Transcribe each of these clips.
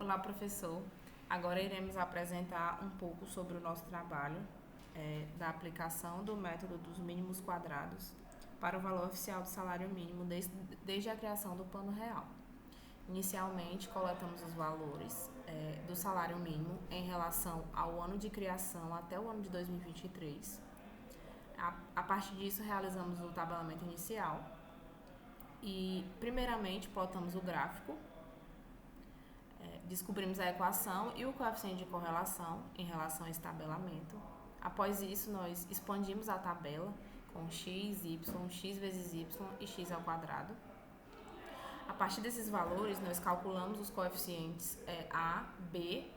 Olá, professor. Agora iremos apresentar um pouco sobre o nosso trabalho da aplicação do método dos mínimos quadrados para o valor oficial do salário mínimo desde a criação do Plano Real. Inicialmente, coletamos os valores do salário mínimo em relação ao ano de criação até o ano de 2023. A partir disso, realizamos o tabelamento inicial e, primeiramente, plotamos o gráfico, descobrimos a equação e o coeficiente de correlação em relação a esse tabelamento. Após isso, nós expandimos a tabela com x, y, x vezes y e x ao quadrado. A partir desses valores, nós calculamos os coeficientes A, B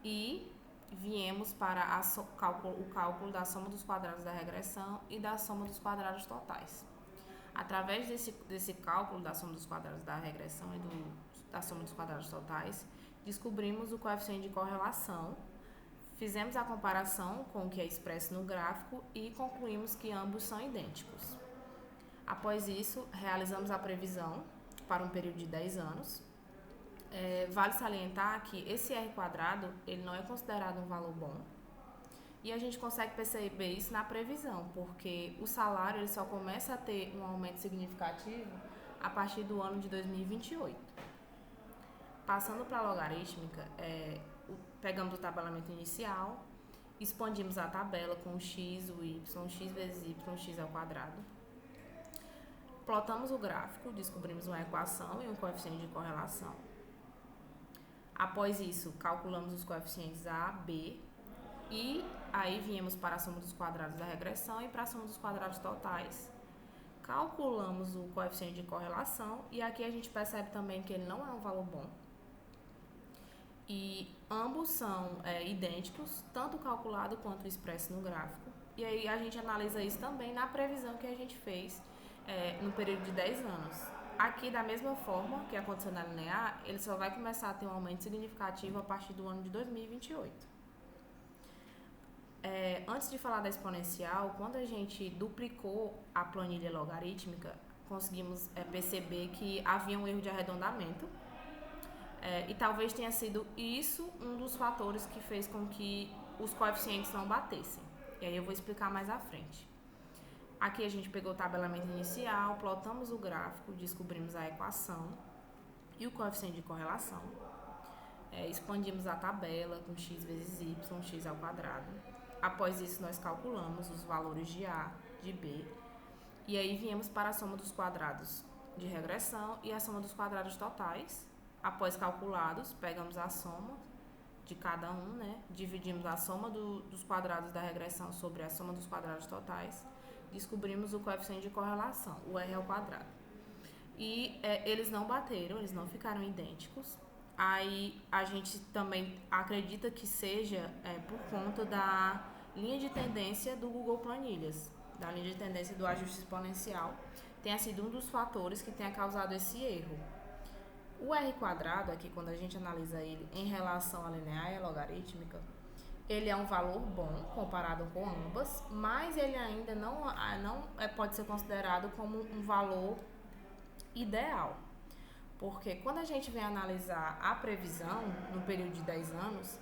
e viemos para o cálculo da soma dos quadrados da regressão e da soma dos quadrados totais. Através desse cálculo da soma dos quadrados da regressão e da soma dos quadrados totais, descobrimos o coeficiente de correlação, fizemos a comparação com o que é expresso no gráfico e concluímos que ambos são idênticos. Após isso, realizamos a previsão para um período de 10 anos. Vale salientar que esse R quadrado ele não é considerado um valor bom e a gente consegue perceber isso na previsão, porque o salário ele só começa a ter um aumento significativo a partir do ano de 2028. Passando para a logarítmica, pegamos o tabelamento inicial, expandimos a tabela com o x, o y, x vezes y, x ao quadrado. Plotamos o gráfico, descobrimos uma equação e um coeficiente de correlação. Após isso, calculamos os coeficientes A, B e aí viemos para a soma dos quadrados da regressão e para a soma dos quadrados totais. Calculamos o coeficiente de correlação e aqui a gente percebe também que ele não é um valor bom. E ambos são idênticos, tanto calculado quanto expresso no gráfico. E aí a gente analisa isso também na previsão que a gente fez no período de 10 anos. Aqui, da mesma forma que aconteceu na linear, ele só vai começar a ter um aumento significativo a partir do ano de 2028. Antes de falar da exponencial, quando a gente duplicou a planilha logarítmica, conseguimos perceber que havia um erro de arredondamento. E talvez tenha sido isso um dos fatores que fez com que os coeficientes não batessem. E aí eu vou explicar mais à frente. Aqui a gente pegou o tabelamento inicial, plotamos o gráfico, descobrimos a equação e o coeficiente de correlação. Expandimos a tabela com x vezes y, x ao quadrado. Após isso, nós calculamos os valores de A, de B. E aí viemos para a soma dos quadrados de regressão e a soma dos quadrados totais. Após calculados, pegamos a soma de cada um, dividimos a soma dos quadrados da regressão sobre a soma dos quadrados totais, descobrimos o coeficiente de correlação, o R ao quadrado. E eles não bateram, eles não ficaram idênticos. Aí a gente também acredita que seja por conta da linha de tendência do Google Planilhas, da linha de tendência do ajuste exponencial, tenha sido um dos fatores que tenha causado esse erro. O R quadrado, aqui quando a gente analisa ele em relação à linear e à logarítmica, ele é um valor bom comparado com ambas, mas ele ainda não pode ser considerado como um valor ideal. Porque quando a gente vem analisar a previsão no período de 10 anos,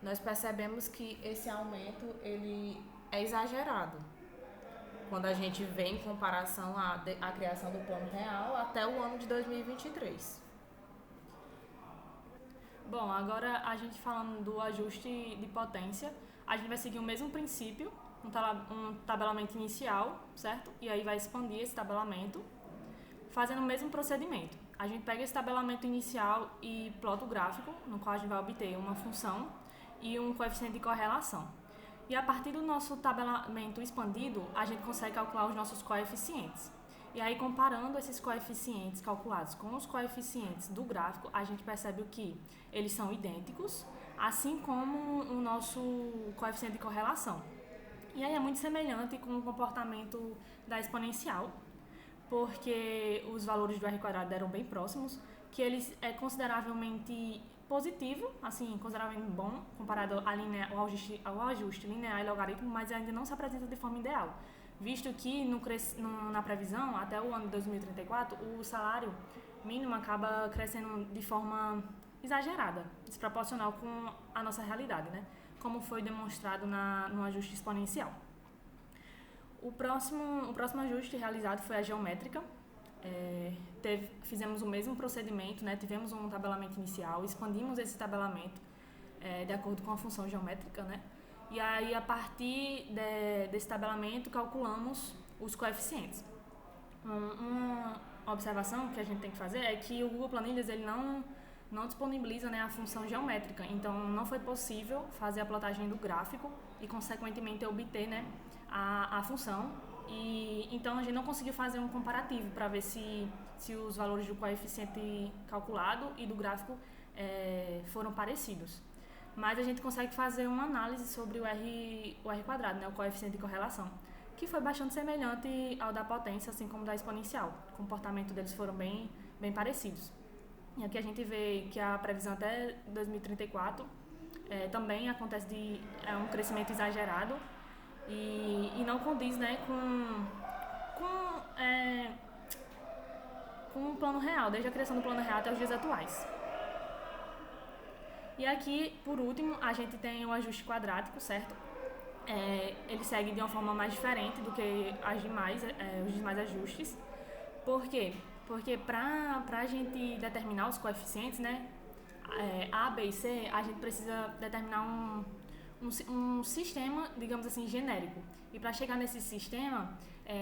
nós percebemos que esse aumento ele é exagerado. Quando a gente vê em comparação à criação do Plano Real até o ano de 2023. Bom, agora a gente falando do ajuste de potência, a gente vai seguir o mesmo princípio, um tabelamento inicial, certo? E aí vai expandir esse tabelamento, fazendo o mesmo procedimento. A gente pega esse tabelamento inicial e plota o gráfico, no qual a gente vai obter uma função e um coeficiente de correlação. E a partir do nosso tabelamento expandido, a gente consegue calcular os nossos coeficientes. E aí, comparando esses coeficientes calculados com os coeficientes do gráfico, a gente percebe que eles são idênticos, assim como o nosso coeficiente de correlação. E aí é muito semelhante com o comportamento da exponencial, porque os valores do R quadrado eram bem próximos, que eles é consideravelmente positivo, assim, consideravelmente bom, comparado ao ajuste linear e logarítmico, mas ainda não se apresenta de forma ideal, visto que na previsão, até o ano de 2034, o salário mínimo acaba crescendo de forma exagerada, desproporcional com a nossa realidade, né? Como foi demonstrado no ajuste exponencial. O próximo ajuste realizado foi a geométrica. Fizemos o mesmo procedimento, né? Tivemos um tabelamento inicial, expandimos esse tabelamento de acordo com a função geométrica, né? E aí, a partir desse tabelamento, calculamos os coeficientes. Uma observação que a gente tem que fazer é que o Google Planilhas ele não disponibiliza, né, a função geométrica, então não foi possível fazer a plotagem do gráfico e, consequentemente, obter, né, a função. E então a gente não conseguiu fazer um comparativo para ver se os valores do coeficiente calculado e do gráfico foram parecidos. Mas a gente consegue fazer uma análise sobre o R quadrado, né, o coeficiente de correlação, que foi bastante semelhante ao da potência, assim como da exponencial. O comportamento deles foram bem parecidos. E aqui a gente vê que a previsão até 2034 também acontece um crescimento exagerado e não condiz, né, com o plano real, desde a criação do plano real até os dias atuais. E aqui, por último, a gente tem o ajuste quadrático, certo? Ele segue de uma forma mais diferente do que os demais ajustes. Por quê? Porque para a gente determinar os coeficientes, né, A, B e C, a gente precisa determinar um sistema, digamos assim, genérico. E para chegar nesse sistema,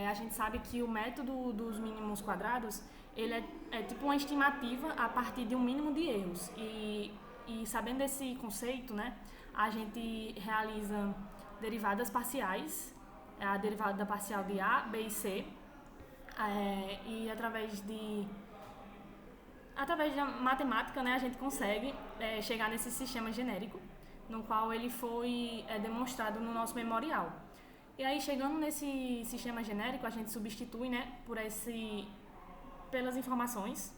a gente sabe que o método dos mínimos quadrados, ele é tipo uma estimativa a partir de um mínimo de erros. E sabendo desse conceito, né, a gente realiza derivadas parciais, a derivada parcial de A, B e C, e através da matemática, né, a gente consegue chegar nesse sistema genérico, no qual ele foi demonstrado no nosso memorial. E aí, chegando nesse sistema genérico, a gente substitui, né, pelas informações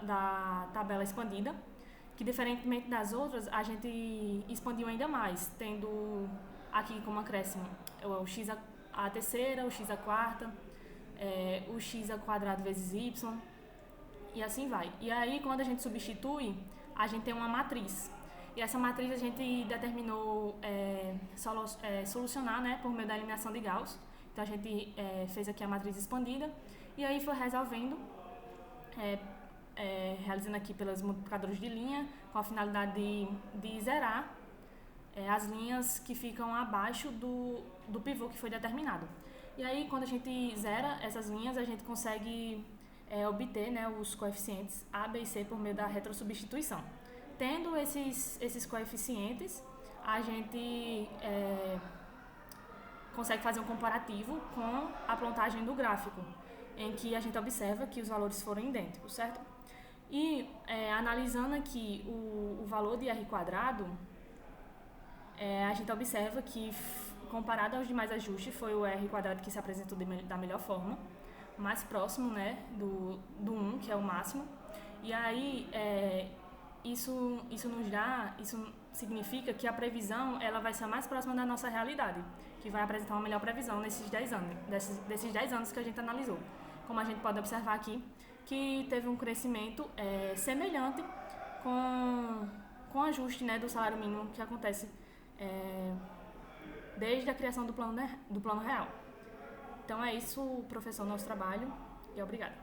da tabela expandida, que, diferentemente das outras, a gente expandiu ainda mais, tendo aqui como acréscimo o x a terceira, o x a quarta, o x a quadrado vezes y, e assim vai. E aí, quando a gente substitui, a gente tem uma matriz. E essa matriz a gente determinou solucionar, né, por meio da eliminação de Gauss. Então, a gente fez aqui a matriz expandida, e aí foi resolvendo, realizando aqui pelos multiplicadores de linha, com a finalidade de zerar as linhas que ficam abaixo do pivô que foi determinado. E aí, quando a gente zera essas linhas, a gente consegue obter, né, os coeficientes A, B e C por meio da retrosubstituição. Tendo esses coeficientes, a gente consegue fazer um comparativo com a plotagem do gráfico, em que a gente observa que os valores foram idênticos, certo? E analisando aqui o valor de R quadrado, a gente observa que, comparado aos demais ajustes, foi o R quadrado que se apresentou da melhor forma, mais próximo, né, do 1, que é o máximo. E aí, isso significa que a previsão ela vai ser mais próxima da nossa realidade, que vai apresentar uma melhor previsão nesses 10 anos, desses 10 anos que a gente analisou. Como a gente pode observar aqui, que teve um crescimento semelhante com o ajuste, né, do salário mínimo que acontece desde a criação do plano real. Então é isso, professor, nosso trabalho, e obrigada.